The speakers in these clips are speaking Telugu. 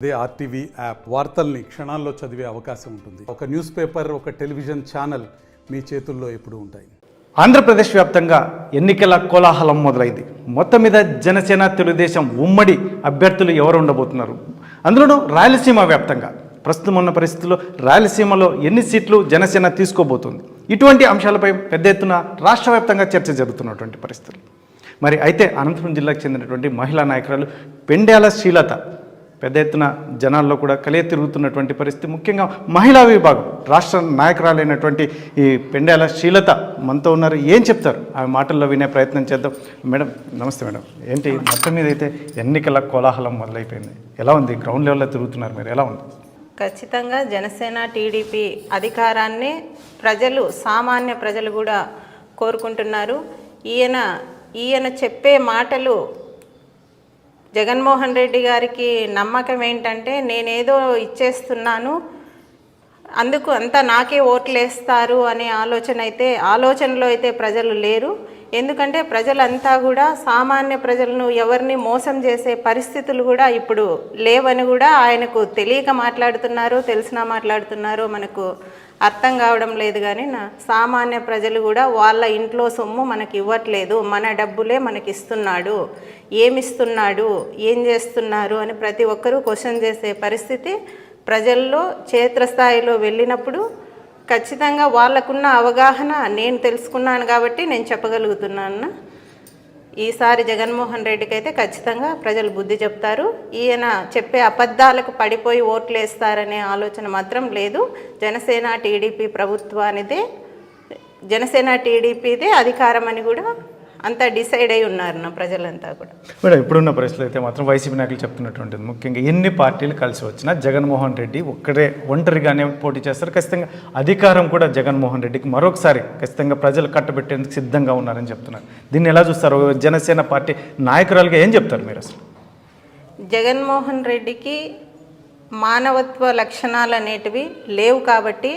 అదే ఆర్టీవీ యాప్ వార్తల్ని క్షణాల్లో చదివే అవకాశం ఉంటుంది. ఒక న్యూస్ పేపర్, ఒక టెలివిజన్ ఛానల్ మీ చేతుల్లో ఎప్పుడూ ఉంటాయి. ఆంధ్రప్రదేశ్ వ్యాప్తంగా ఎన్నికల కోలాహలం మొదలైంది. మొత్తం మీద జనసేన తెలుగుదేశం ఉమ్మడి అభ్యర్థులు ఎవరు ఉండబోతున్నారు? అందులోనూ రాయలసీమ వ్యాప్తంగా ప్రస్తుతం ఉన్న పరిస్థితుల్లో రాయలసీమలో ఎన్ని సీట్లు జనసేన తీసుకోబోతుంది? ఇటువంటి అంశాలపై పెద్ద ఎత్తున రాష్ట్ర వ్యాప్తంగా చర్చ జరుగుతున్నటువంటి పరిస్థితులు. మరి అయితే అనంతపురం జిల్లాకు చెందినటువంటి మహిళా నాయకురాలు పెండ్యాల శ్రీలత పెద్ద ఎత్తున జనాల్లో కూడా కలియ తిరుగుతున్నటువంటి పరిస్థితి. ముఖ్యంగా మహిళా విభాగం రాష్ట్ర నాయకురాలైనటువంటి ఈ పెండ్యాల శ్రీలత మనతో ఉన్నారు. ఏం చెప్తారు ఆ మాటల్లో వినే ప్రయత్నం చేద్దాం. మేడం నమస్తే. మేడం ఏంటి మొత్తం మీద అయితే ఎన్నికల కోలాహలం మొదలైపోయింది, ఎలా ఉంది? గ్రౌండ్ లెవెల్లో తిరుగుతున్నారు మీరు, ఎలా ఉంది? ఖచ్చితంగా జనసేన టీడీపీ అధికారాన్ని ప్రజలు, సామాన్య ప్రజలు కూడా కోరుకుంటున్నారు. ఈయన చెప్పే మాటలు జగన్మోహన్ రెడ్డి గారికి నమ్మకం ఏంటంటే నేనేదో ఇచ్చేస్తున్నాను, అందుకు అంతా నాకే ఓట్లు వేస్తారు అనే ఆలోచనలో అయితే ప్రజలు లేరు. ఎందుకంటే ప్రజలంతా కూడా సామాన్య ప్రజలను ఎవరిని మోసం చేసే పరిస్థితులు కూడా ఇప్పుడు లేవని కూడా ఆయనకు తెలియక మాట్లాడుతున్నారు, తెలిసినా మాట్లాడుతున్నారో మనకు అర్థం కావడం లేదు. కానీ సామాన్య ప్రజలు కూడా వాళ్ళ ఇంట్లో సొమ్ము మనకి ఇవ్వట్లేదు, మన డబ్బులే మనకి ఇస్తున్నాడు, ఏమిస్తున్నాడు, ఏం చేస్తున్నారు అని ప్రతి ఒక్కరూ క్వశ్చన్ చేసే పరిస్థితి ప్రజల్లో క్షేత్రస్థాయిలో వెళ్ళినప్పుడు ఖచ్చితంగా వాళ్ళకున్న అవగాహన నేను తెలుసుకున్నాను కాబట్టి నేను చెప్పగలుగుతున్నాను. ఈసారి జగన్మోహన్ రెడ్డికి అయితే ఖచ్చితంగా ప్రజలు బుద్ధి చెప్తారు. ఈయన చెప్పే అబద్ధాలకు పడిపోయి ఓట్లు వేస్తారనే ఆలోచన మాత్రం లేదు. జనసేన టీడీపీదే అధికారం అని కూడా అంతా డిసైడ్ అయి ఉన్నారు ప్రజలంతా కూడా. మేడం ఇప్పుడున్న పరిస్థితులు అయితే మాత్రం వైసీపీ నాయకులు చెప్తున్నటువంటిది ముఖ్యంగా ఎన్ని పార్టీలు కలిసి వచ్చినా జగన్మోహన్ రెడ్డి ఒంటరిగానే పోటీ చేస్తారు. ఖచ్చితంగా అధికారం కూడా జగన్మోహన్ రెడ్డికి మరొకసారి ఖచ్చితంగా ప్రజలు కట్టబెట్టేందుకు సిద్ధంగా ఉన్నారని చెప్తున్నారు. దీన్ని ఎలా చూస్తారు? జనసేన పార్టీ నాయకురాలుగా ఏం చెప్తారు మీరు అసలు? జగన్మోహన్ రెడ్డికి మానవత్వ లక్షణాలు అనేటివి లేవు కాబట్టి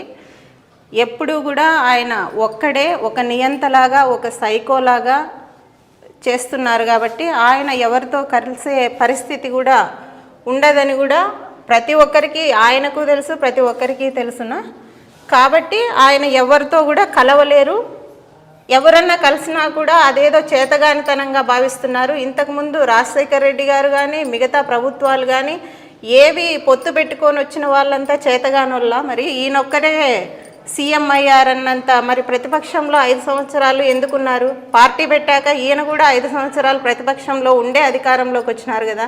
ఎప్పుడూ కూడా ఆయన ఒక్కడే ఒక నియంతలాగా, ఒక సైకోలాగా చేస్తున్నారు కాబట్టి ఆయన ఎవరితో కలిసే పరిస్థితి కూడా ఉండదని కూడా ప్రతి ఒక్కరికి ఆయనకు తెలుసు, ప్రతి ఒక్కరికి తెలుసునా. కాబట్టి ఆయన ఎవరితో కూడా కలవలేరు. ఎవరన్నా కలిసినా కూడా అదేదో చేతగానితనంగా భావిస్తున్నారు. ఇంతకుముందు రాజశేఖర రెడ్డి గారు కానీ మిగతా ప్రభుత్వాలు కానీ ఏవి పొత్తు పెట్టుకొని వచ్చిన వాళ్ళంతా చేతగానోళ్ళ, మరి ఈయనొక్కడే సీఎం అయ్యారన్నంత మరి ప్రతిపక్షంలో 5 సంవత్సరాలు ఎందుకున్నారు? పార్టీ పెట్టాక ఈయన కూడా 5 సంవత్సరాలు ప్రతిపక్షంలో ఉండే అధికారంలోకి వచ్చినారు కదా.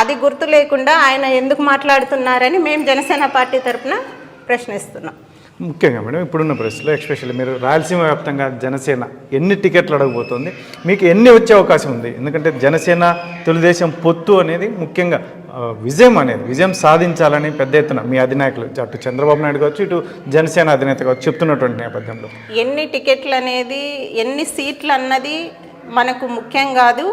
అది గుర్తు లేకుండా ఆయన ఎందుకు మాట్లాడుతున్నారని మేము జనసేన పార్టీ తరఫున ప్రశ్నిస్తున్నాం. ముఖ్యంగా మేడం ఇప్పుడున్న పరిస్థితుల్లో ఎస్పెషల్లీ మీరు రాయలసీమ వ్యాప్తంగా జనసేన ఎన్ని టికెట్లు అడగబోతోంది, మీకు ఎన్ని వచ్చే అవకాశం ఉంది? ఎందుకంటే జనసేన తెలుగుదేశం పొత్తు అనేది ముఖ్యంగా విజయం సాధించాలని పెద్ద ఎత్తున మీ అధినాయకులు అటు చంద్రబాబు నాయుడు కావచ్చు, ఇటు జనసేన అధినేత కావచ్చు చెప్తున్నటువంటి నేపథ్యంలో ఎన్ని టికెట్లు అనేది, ఎన్ని సీట్లు అన్నది మనకు ముఖ్యం కాదు.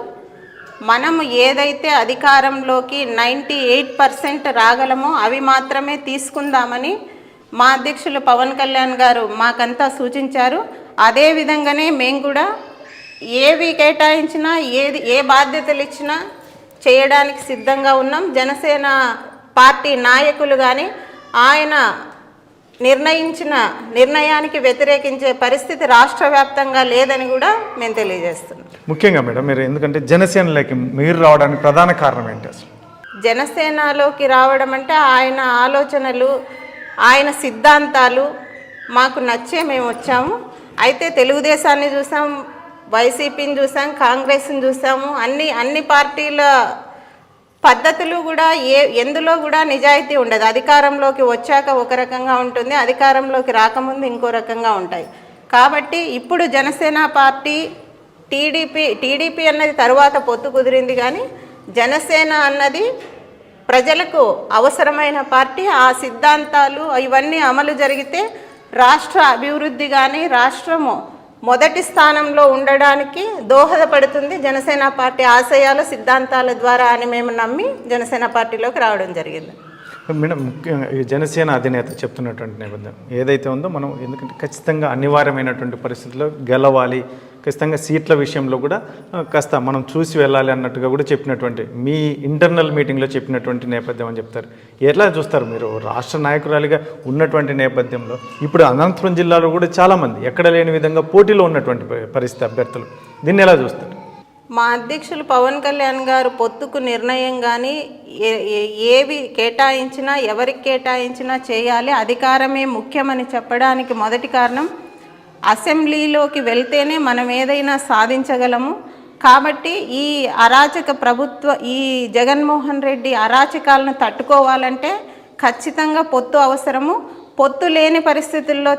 మనం ఏదైతే అధికారంలోకి 98% రాగలమో అవి మాత్రమే తీసుకుందామని మా అధ్యక్షులు పవన్ కళ్యాణ్ గారు మాకంతా సూచించారు. అదే విధంగానే మేము కూడా ఏవి కేటాయించినా, ఏ బాధ్యతలు ఇచ్చినా చేయడానికి సిద్ధంగా ఉన్నాం. జనసేన పార్టీ నాయకులు కానీ ఆయన నిర్ణయించిన నిర్ణయానికి వ్యతిరేకించే పరిస్థితి రాష్ట్ర వ్యాప్తంగా లేదని కూడా మేము తెలియజేస్తున్నాం. ముఖ్యంగా మేడం మీరు ఎందుకంటే జనసేనలోకి మీరు రావడానికి ప్రధాన కారణం ఏంటి అసలు? జనసేనలోకి రావడం అంటే ఆయన ఆలోచనలు, ఆయన సిద్ధాంతాలు మాకు నచ్చే మేము వచ్చాము. అయితే తెలుగుదేశాన్ని చూసాం, వైసీపీని చూసాం, కాంగ్రెస్ని చూసాము. అన్ని పార్టీల పద్ధతులు కూడా ఎందులో కూడా నిజాయితీ ఉండదు. అధికారంలోకి వచ్చాక ఒక రకంగా ఉంటుంది, అధికారంలోకి రాకముందు ఇంకో రకంగా ఉంటాయి. కాబట్టి ఇప్పుడు జనసేన పార్టీ టీడీపీ అన్నది తర్వాత పొత్తు కుదిరింది, కానీ జనసేన అన్నది ప్రజలకు అవసరమైన పార్టీ. ఆ సిద్ధాంతాలు ఇవన్నీ అమలు జరిగితే రాష్ట్ర అభివృద్ధి కానీ రాష్ట్రము మొదటి స్థానంలో ఉండడానికి దోహదపడుతుంది జనసేన పార్టీ ఆశయాల సిద్ధాంతాల ద్వారా అని మేము నమ్మి జనసేన పార్టీలోకి రావడం జరిగింది. మేడం ముఖ్యంగా ఈ జనసేన అధినేత చెప్తున్నటువంటి నేపథ్యం ఏదైతే ఉందో మనం ఎందుకంటే ఖచ్చితంగా అనివార్యమైనటువంటి పరిస్థితుల్లో గెలవాలి, ఖచ్చితంగా సీట్ల విషయంలో కూడా కాస్త మనం చూసి వెళ్ళాలి అన్నట్టుగా కూడా చెప్పినటువంటి మీ ఇంటర్నల్ మీటింగ్లో చెప్పినటువంటి నేపథ్యం అని చెప్తారు. ఎట్లా చూస్తారు మీరు రాష్ట్ర నాయకురాలిగా ఉన్నటువంటి నేపథ్యంలో? ఇప్పుడు అనంతపురం జిల్లాలో కూడా చాలామంది ఎక్కడ లేని విధంగా పోటీలో ఉన్నటువంటి పరిస్థితి అభ్యర్థులు, దీన్ని ఎలా చూస్తారు? మా అధ్యక్షులు పవన్ కళ్యాణ్ గారు పొత్తుకు నిర్ణయం కానీ ఏవి కేటాయించినా ఎవరికి కేటాయించినా చేయాలి, అధికారమే ముఖ్యమని చెప్పడానికి మొదటి కారణం అసెంబ్లీలోకి వెళ్తేనే మనం ఏదైనా సాధించగలము. కాబట్టి ఈ అరాచక ఈ జగన్మోహన్ రెడ్డి అరాచకాలను తట్టుకోవాలంటే ఖచ్చితంగా పొత్తు అవసరము. పొత్తు లేని పరిస్థితుల్లో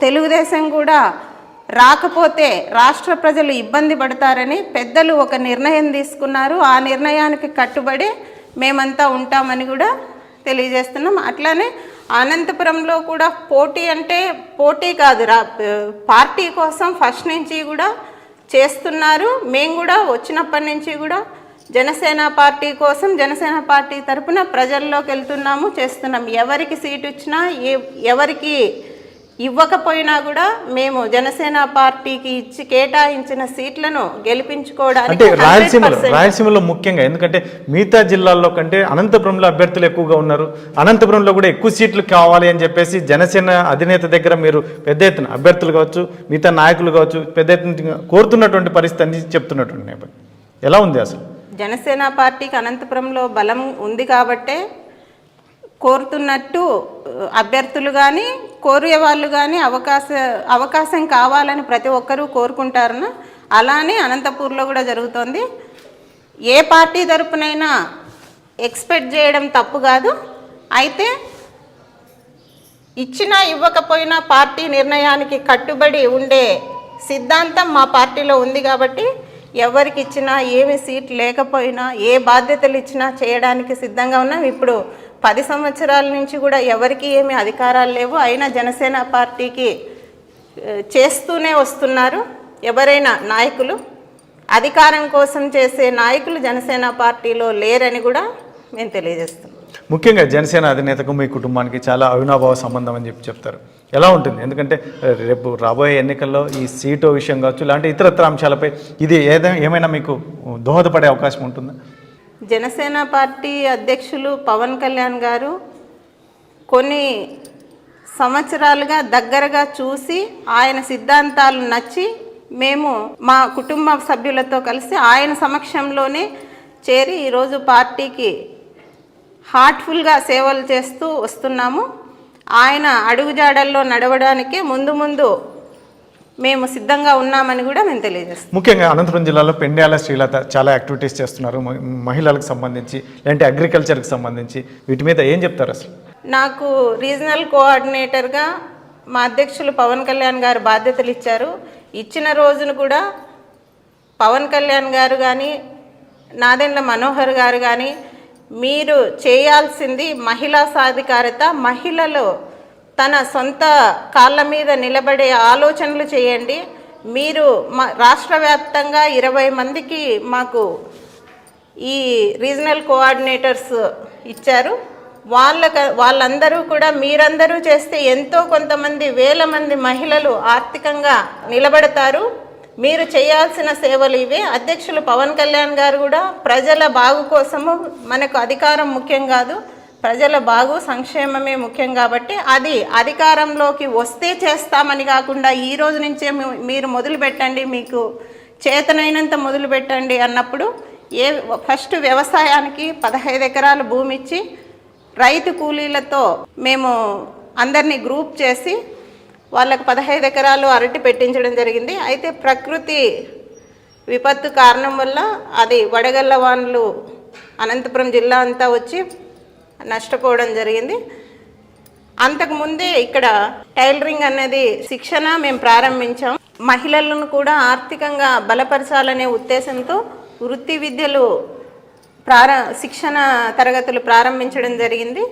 తెలుగుదేశం కూడా రాకపోతే రాష్ట్ర ప్రజలు ఇబ్బంది పడతారని పెద్దలు ఒక నిర్ణయం తీసుకున్నారు. ఆ నిర్ణయానికి కట్టుబడి మేమంతా ఉంటామని కూడా తెలియజేస్తున్నాం. అట్లానే అనంతపురంలో కూడా పోటీ అంటే పోటీ కాదు, పార్టీ కోసం ఫస్ట్ నుంచి కూడా చేస్తున్నారు. మేము కూడా వచ్చినప్పటి నుంచి కూడా జనసేన పార్టీ కోసం జనసేన పార్టీ తరఫున ప్రజల్లోకి వెళ్తున్నాము, చేస్తున్నాం. ఎవరికి సీటు ఇచ్చినా ఎవరికి ఇవ్వకపోయినా కూడా మేము జనసేన పార్టీకి ఇచ్చి కేటాయించిన సీట్లను గెలిపించుకోవడానికి అంటే రాయలసీమలో ముఖ్యంగా, ఎందుకంటే మిగతా జిల్లాల్లో కంటే అనంతపురంలో అభ్యర్థులు ఎక్కువగా ఉన్నారు. అనంతపురంలో కూడా ఎక్కువ సీట్లు కావాలి అని చెప్పేసి జనసేన అధినేత దగ్గర మీరు పెద్ద ఎత్తున అభ్యర్థులు కావచ్చు, మిగతా నాయకులు కావచ్చు, పెద్ద ఎత్తున కోరుతున్నటువంటి పరిస్థితి అని చెప్తున్నటువంటి నేపథ్యం ఎలా ఉంది అసలు? జనసేన పార్టీకి అనంతపురంలో బలం ఉంది కాబట్టే కోరుతున్నట్టు అభ్యర్థులు కానీ కోరే వాళ్ళు కానీ అవకాశం కావాలని ప్రతి ఒక్కరూ కోరుకుంటారని అలానే అనంతపూర్లో కూడా జరుగుతోంది. ఏ పార్టీ తరపునైనా ఎక్స్పెక్ట్ చేయడం తప్పు కాదు. అయితే ఇచ్చినా ఇవ్వకపోయినా పార్టీ నిర్ణయానికి కట్టుబడి ఉండే సిద్ధాంతం మా పార్టీలో ఉంది కాబట్టి ఎవరికి ఇచ్చినా ఏమి సీట్ లేకపోయినా ఏ బాధ్యతలు ఇచ్చినా చేయడానికి సిద్ధంగా ఉన్నాం. ఇప్పుడు 10 సంవత్సరాల నుంచి కూడా ఎవరికి ఏమి అధికారాలు లేవు, అయినా జనసేన పార్టీకి చేస్తూనే వస్తున్నారు. ఎవరైనా నాయకులు అధికారం కోసం చేసే నాయకులు జనసేన పార్టీలో లేరని కూడా మేము తెలియజేస్తున్నాం. ముఖ్యంగా జనసేన అధినేతకు మీ కుటుంబానికి చాలా అవినాభావ సంబంధం అని చెప్తారు. ఎలా ఉంటుంది? ఎందుకంటే రేపు రాబోయే ఎన్నికల్లో ఈ సీటు విషయం కావచ్చు, ఇలాంటి ఇతరత్ర అంశాలపై ఇది ఏమైనా మీకు దోహదపడే అవకాశం ఉంటుందా? జనసేన పార్టీ అధ్యక్షులు పవన్ కళ్యాణ్ గారు కొన్ని సంవత్సరాలుగా దగ్గరగా చూసి ఆయన సిద్ధాంతాలు నచ్చి మేము మా కుటుంబ సభ్యులతో కలిసి ఆయన సమక్షంలోనే చేరి ఈరోజు పార్టీకి హార్ట్ఫుల్గా సేవలు చేస్తూ వస్తున్నాము. ఆయన అడుగుజాడల్లో నడవడానికి ముందు మేము సిద్ధంగా ఉన్నామని కూడా మేము తెలియజేస్తాం. ముఖ్యంగా అనంతపురం జిల్లాలో పెండ్యాల శ్రీలత చాలా యాక్టివిటీస్ చేస్తున్నారు, మహిళలకు సంబంధించి లేదంటే అగ్రికల్చర్కి సంబంధించి, వీటి మీద ఏం చెప్తారు అసలు? నాకు రీజనల్ కోఆర్డినేటర్గా మా అధ్యక్షులు పవన్ కళ్యాణ్ గారు బాధ్యతలు ఇచ్చారు. ఇచ్చిన రోజును కూడా పవన్ కళ్యాణ్ గారు కానీ నాదెండ్ల మనోహర్ గారు కానీ మీరు చేయాల్సింది మహిళా సాధికారత, మహిళలు తన సొంత కాళ్ళ మీద నిలబడే ఆలోచనలు చేయండి. మీరు రాష్ట్ర వ్యాప్తంగా 20 మందికి మాకు ఈ రీజనల్ కోఆర్డినేటర్స్ ఇచ్చారు. వాళ్ళందరూ కూడా మీరందరూ చేస్తే ఎంతో కొంతమంది వేల మంది మహిళలు ఆర్థికంగా నిలబడతారు. మీరు చేయాల్సిన సేవలు ఇవే. అధ్యక్షులు పవన్ కళ్యాణ్ గారు కూడా ప్రజల బాగు కోసము, మనకు అధికారం ముఖ్యం కాదు, ప్రజల బాగు సంక్షేమమే ముఖ్యం కాబట్టి అది అధికారంలోకి వస్తే చేస్తామని కాకుండా ఈ రోజు నుంచే మీరు మొదలు పెట్టండి, మీకు చేతనైనంత మొదలు పెట్టండి అన్నప్పుడు ఫస్ట్ వ్యవసాయానికి 15 ఎకరాల భూమి ఇచ్చి రైతు కూలీలతో మేము అందరినీ గ్రూప్ చేసి వాళ్ళకు 15 ఎకరాలు అరటి పెట్టించడం జరిగింది. అయితే ప్రకృతి విపత్తు కారణం వల్ల అది వడగళ్ల వానలు అనంతపురం జిల్లా అంతా వచ్చి నష్టపోవడం జరిగింది. అంతకుముందే ఇక్కడ టైలరింగ్ అనేది శిక్షణ మేము ప్రారంభించాం. మహిళలను కూడా ఆర్థికంగా బలపరచాలనే ఉద్దేశంతో వృత్తి విద్యలు శిక్షణ తరగతులు ప్రారంభించడం జరిగింది.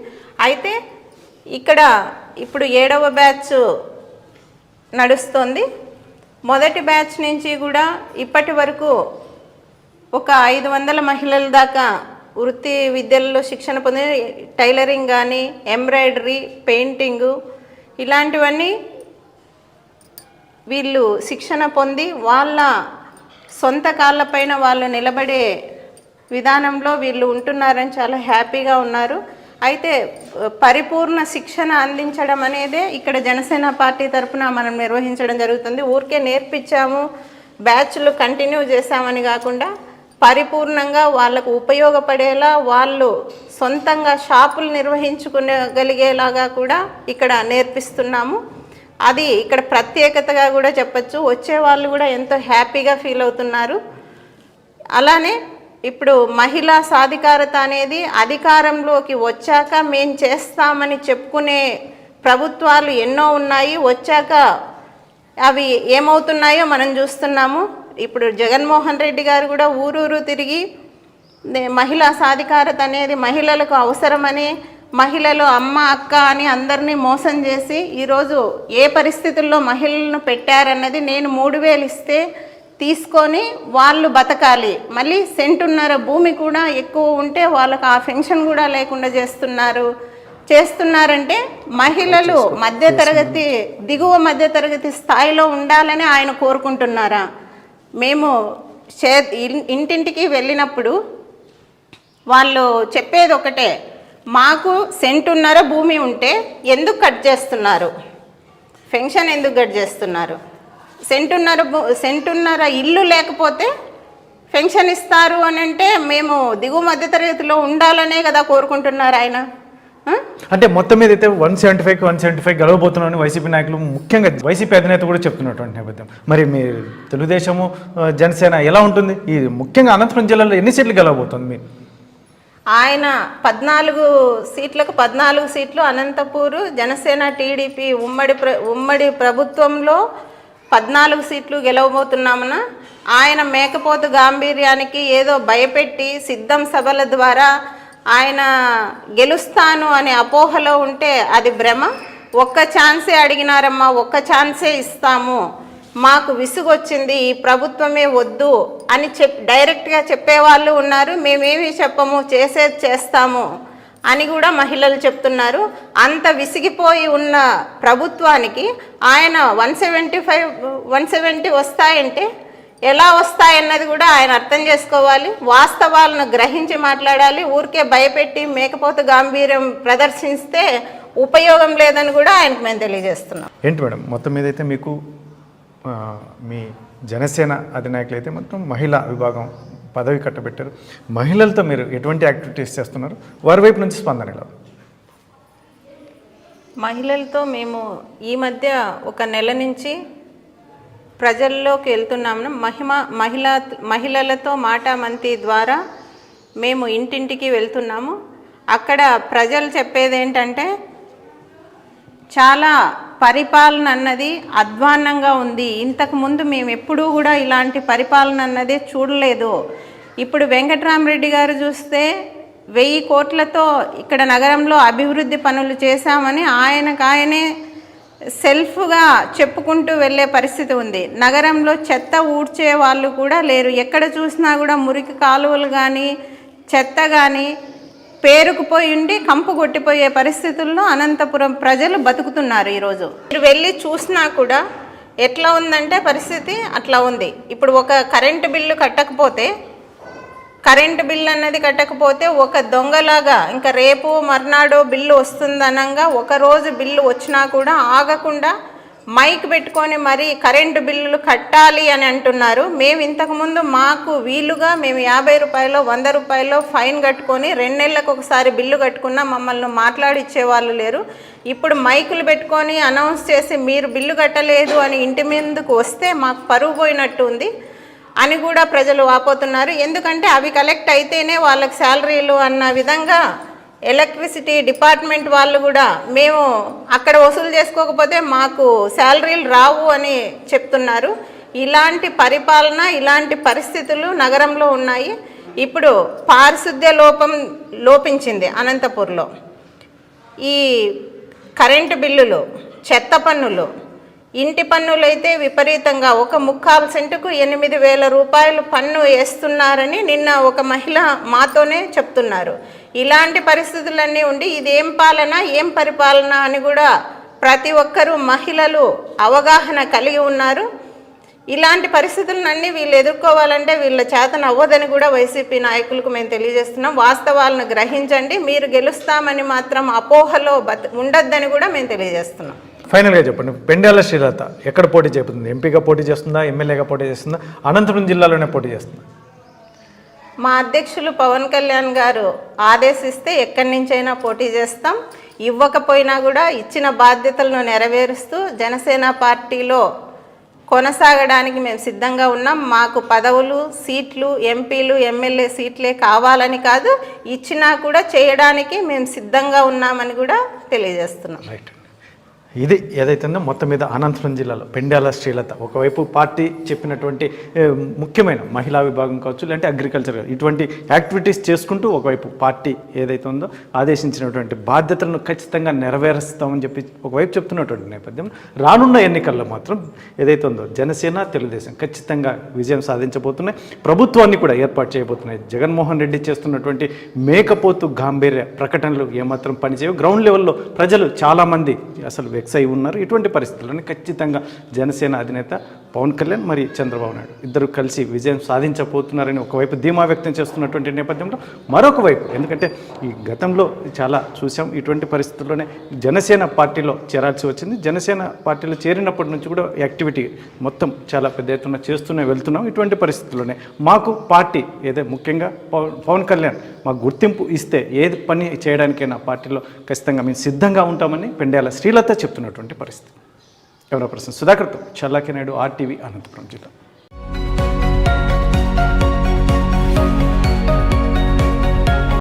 అయితే ఇక్కడ ఇప్పుడు 7వ బ్యాచ్ నడుస్తోంది. మొదటి బ్యాచ్ నుంచి కూడా ఇప్పటి వరకు ఒక 500 మహిళల దాకా వృత్తి విద్యల్లో శిక్షణ పొంది టైలరింగ్ కానీ, ఎంబ్రాయిడరీ, పెయింటింగు ఇలాంటివన్నీ వీళ్ళు శిక్షణ పొంది వాళ్ళ సొంత కాళ్ళపైన వాళ్ళు నిలబడే విధానంలో వీళ్ళు ఉంటున్నారని చాలా హ్యాపీగా ఉన్నారు. అయితే పరిపూర్ణ శిక్షణ అందించడం అనేదే ఇక్కడ జనసేన పార్టీ తరఫున మనం నిర్వహించడం జరుగుతుంది. ఊరికే నేర్పించాము, బ్యాచ్లు కంటిన్యూ చేశామని కాకుండా పరిపూర్ణంగా వాళ్ళకు ఉపయోగపడేలా వాళ్ళు సొంతంగా షాపులు నిర్వహించుకునగలిగేలాగా కూడా ఇక్కడ నేర్పిస్తున్నాము. అది ఇక్కడ ప్రత్యేకతగా కూడా చెప్పచ్చు. వచ్చే వాళ్ళు కూడా ఎంతో హ్యాపీగా ఫీల్ అవుతున్నారు. అలానే ఇప్పుడు మహిళా సాధికారత అనేది అధికారంలోకి వచ్చాక మేం చేస్తామని చెప్పుకునే ప్రభుత్వాలు ఎన్నో ఉన్నాయి. వచ్చాక అవి ఏమవుతున్నాయో మనం చూస్తున్నాము. ఇప్పుడు జగన్మోహన్ రెడ్డి గారు కూడా ఊరూరు తిరిగి మహిళా సాధికారత అనేది మహిళలకు అవసరమని, మహిళలు అమ్మ అక్క అని అందరినీ మోసం చేసి ఈరోజు ఏ పరిస్థితుల్లో మహిళలను పెట్టారన్నది, నేను 3,000 ఇస్తే తీసుకొని వాళ్ళు బతకాలి, మళ్ళీ సెంటున్నర భూమి కూడా ఎక్కువ ఉంటే వాళ్ళకు ఆ పెన్షన్ కూడా లేకుండా చేస్తున్నారంటే మహిళలు మధ్యతరగతి, దిగువ మధ్యతరగతి స్థాయిలో ఉండాలని ఆయన కోరుకుంటున్నారా? మేము ఇంటింటికి వెళ్ళినప్పుడు వాళ్ళు చెప్పేది ఒకటే, మాకు సెంటున్నర భూమి ఉంటే ఎందుకు కట్ చేస్తున్నారు, పెన్షన్ ఎందుకు కట్ చేస్తున్నారు, సెంటున్నర ఇల్లు లేకపోతే పెన్షన్ ఇస్తారు అని అంటే మేము దిగువ మధ్యతరగతిలో ఉండాలనే కదా కోరుకుంటున్నారు ఆయన. అంటే మొత్తం మీద అయితే 175 గెలవబోతున్నామని వైసీపీ నాయకులు, ముఖ్యంగా వైసీపీ అధినేత కూడా చెప్తున్నటువంటి నేపథ్యం. మరి మీ తెలుగుదేశము జనసేన ఎలా ఉంటుంది? ఈ ముఖ్యంగా అనంతపురం జిల్లాలో ఎన్ని సీట్లు గెలవబోతుంది మీరు? ఆయన 14 సీట్లకు 14 సీట్లు అనంతపూరు జనసేన టీడీపీ ఉమ్మడి ప్రభుత్వంలో 14 సీట్లు గెలవబోతున్నామన్న. ఆయన మేకపోతు గాంభీర్యానికి ఏదో భయపెట్టి సిద్ధం సభల ద్వారా ఆయన గెలుస్తాను అనే అపోహలో ఉంటే అది భ్రమ. ఒక్క ఛాన్సే అడిగినారమ్మా, ఒక్క ఛాన్సే ఇస్తాము, మాకు విసుగొచ్చింది, ఈ ప్రభుత్వమే వద్దు అని డైరెక్ట్గా చెప్పేవాళ్ళు ఉన్నారు. మేమేమి చెప్పము, చేసేది చేస్తాము అని కూడా మహిళలు చెప్తున్నారు. అంత విసిగిపోయి ఉన్న ప్రభుత్వానికి ఆయన 170 వస్తాయంటే ఎలా వస్తాయన్నది కూడా ఆయన అర్థం చేసుకోవాలి. వాస్తవాలను గ్రహించి మాట్లాడాలి. ఊరికే భయపెట్టి మేకపోతు గాంభీర్యం ప్రదర్శిస్తే ఉపయోగం లేదని కూడా ఆయనకు మేము తెలియజేస్తున్నాం. ఏంటి మేడం, మొత్తం మీద అయితే మీకు మీ జనసేన అధినాయకులు అయితే మొత్తం మహిళా విభాగం పదవి కట్టబెట్టారు. మహిళలతో మీరు ఎటువంటి యాక్టివిటీస్ చేస్తున్నారు? వారి వైపు నుంచి స్పందన ఎలా? మహిళలతో మేము ఈ మధ్య ఒక నెల నుంచి ప్రజల్లోకి వెళ్తున్నాము. మహిళలతో మాటామంతి ద్వారా మేము ఇంటింటికి వెళ్తున్నాము. అక్కడ ప్రజలు చెప్పేది ఏంటంటే, చాలా పరిపాలన అన్నది అధ్వాన్నంగా ఉంది, ఇంతకుముందు మేము ఎప్పుడూ కూడా ఇలాంటి పరిపాలన అన్నది చూడలేదు. ఇప్పుడు వెంకట్రామరెడ్డి గారు చూస్తే 1000 కోట్లతో ఇక్కడ నగరంలో అభివృద్ధి పనులు చేశామని ఆయనే సెల్ఫ్గా చెప్పుకుంటూ వెళ్ళే పరిస్థితి ఉంది. నగరంలో చెత్త ఊడ్చే వాళ్ళు కూడా లేరు. ఎక్కడ చూసినా కూడా మురికి కాలువలు కానీ చెత్త కానీ పేరుకుపోయి ఉండి కంపు కొట్టిపోయే పరిస్థితుల్లో అనంతపురం ప్రజలు బతుకుతున్నారు. ఈరోజు మీరు వెళ్ళి చూసినా కూడా ఎట్లా ఉందంటే పరిస్థితి అట్లా ఉంది. ఇప్పుడు ఒక కరెంటు బిల్లు కట్టకపోతే ఒక దొంగలాగా ఇంకా రేపు మర్నాడు బిల్లు వస్తుందనంగా ఒకరోజు బిల్లు వచ్చినా కూడా ఆగకుండా మైక్ పెట్టుకొని మరి కరెంటు బిల్లులు కట్టాలి అని అంటున్నారు. మేము ఇంతకుముందు మాకు వీలుగా మేము 50 రూపాయలు 100 రూపాయలు ఫైన్ కట్టుకొని 2 నెలలకు ఒకసారి బిల్లు కట్టుకున్నా మమ్మల్ని మాట్లాడిచ్చే వాళ్ళు లేరు. ఇప్పుడు మైకులు పెట్టుకొని అనౌన్స్ చేసి మీరు బిల్లు కట్టలేదు అని ఇంటి మీదకు వస్తే మాకు పరువు పోయినట్టు ఉంది అని కూడా ప్రజలు వాపోతున్నారు. ఎందుకంటే అవి కలెక్ట్ అయితేనే వాళ్ళకి శాలరీలు అన్న విధంగా ఎలక్ట్రిసిటీ డిపార్ట్మెంట్ వాళ్ళు కూడా మేము అక్కడ వసూలు చేసుకోకపోతే మాకు శాలరీలు రావు అని చెప్తున్నారు. ఇలాంటి పరిపాలన, ఇలాంటి పరిస్థితులు నగరంలో ఉన్నాయి. ఇప్పుడు పారిశుద్ధ్య లోపించింది అనంతపూర్లో. ఈ కరెంటు బిల్లులు, చెత్త పన్నులు, ఇంటి పన్నులు అయితే విపరీతంగా 1/4 సెంటుకు 8,000 రూపాయలు పన్ను వేస్తున్నారని నిన్న ఒక మహిళ మాతోనే చెప్తున్నారు. ఇలాంటి పరిస్థితులన్నీ ఉండి ఇదేం పాలన, ఏం పరిపాలన అని కూడా ప్రతి ఒక్కరూ మహిళలు అవగాహన కలిగి ఉన్నారు. ఇలాంటి పరిస్థితులన్నీ వీళ్ళు ఎదుర్కోవాలంటే వీళ్ళ చేతన అవ్వదని కూడా వైసీపీ నాయకులకు మేము తెలియజేస్తున్నాం. వాస్తవాలను గ్రహించండి, మీరు గెలుస్తామని మాత్రం అపోహలో ఉండొద్దని కూడా మేము తెలియజేస్తున్నాం. ఫైనల్గా చెప్పండి, పెండ్యాల శ్రీలత ఎక్కడ పోటీ చేయబోతుంది? ఎంపీగా పోటీ చేస్తుందా, ఎమ్మెల్యేగా పోటీ చేస్తుందా, అనంతపురం జిల్లాలోనే పోటీ చేస్తుందా? మా అధ్యక్షులు పవన్ కళ్యాణ్ గారు ఆదేశిస్తే ఎక్కడి నుంచైనా పోటీ చేస్తాం. ఇవ్వకపోయినా కూడా ఇచ్చిన బాధ్యతలను నెరవేరుస్తూ జనసేన పార్టీలో కొనసాగడానికి మేము సిద్ధంగా ఉన్నాం. మాకు పదవులు, సీట్లు, ఎంపీలు, ఎమ్మెల్యే సీట్లే కావాలని కాదు, ఇచ్చినా కూడా చేయడానికి మేము సిద్ధంగా ఉన్నామని కూడా తెలియజేస్తున్నాం. రైట్, ఇది ఏదైతుందో మొత్తం మీద అనంతపురం జిల్లాలో పెండ్యాల శ్రీలత ఒకవైపు పార్టీ చెప్పినటువంటి ముఖ్యమైన మహిళా విభాగం కావచ్చు, లేదంటే అగ్రికల్చర్ ఇటువంటి యాక్టివిటీస్ చేసుకుంటూ ఒకవైపు పార్టీ ఏదైతే ఉందో ఆదేశించినటువంటి బాధ్యతలను ఖచ్చితంగా నెరవేరుస్తామని చెప్పి ఒకవైపు చెప్తున్నటువంటి నేపథ్యం, రానున్న ఎన్నికల్లో మాత్రం ఏదైతే ఉందో జనసేన, తెలుగుదేశం ఖచ్చితంగా విజయం సాధించబోతున్నాయి, ప్రభుత్వాన్ని కూడా ఏర్పాటు చేయబోతున్నాయి. జగన్మోహన్ రెడ్డి చేస్తున్నటువంటి మేకపోతు గాంభీర్య ప్రకటనలు ఏమాత్రం పనిచేయవు. గ్రౌండ్ లెవెల్లో ప్రజలు చాలామంది అసలు వెక్స్ అయి ఉన్నారు. ఇటువంటి పరిస్థితుల్లోనే ఖచ్చితంగా జనసేన అధినేత పవన్ కళ్యాణ్ మరి చంద్రబాబు నాయుడు ఇద్దరు కలిసి విజయం సాధించబోతున్నారని ఒకవైపు ధీమా వ్యక్తం చేస్తున్నటువంటి నేపథ్యంలో, మరొక వైపు ఎందుకంటే ఈ గతంలో చాలా చూసాం, ఇటువంటి పరిస్థితుల్లోనే జనసేన పార్టీలో చేరాల్సి వచ్చింది. జనసేన పార్టీలో చేరినప్పటి నుంచి కూడా యాక్టివిటీ మొత్తం చాలా పెద్ద ఎత్తున చేస్తూనే వెళ్తున్నాం. ఇటువంటి పరిస్థితుల్లోనే మాకు పార్టీ ఏదో ముఖ్యంగా పవన్ కళ్యాణ్ మాకు గుర్తింపు ఇస్తే ఏది పని చేయడానికైనా పార్టీలో ఖచ్చితంగా మేము సిద్ధంగా ఉంటామని పెండ్యాల శ్రీలత చెప్తున్నటువంటి పరిస్థితి. కెమెరా పర్సన్ సుధాకర్తో చల్లాకి నాయుడు, RTV, అనంతపురం జిల్లా.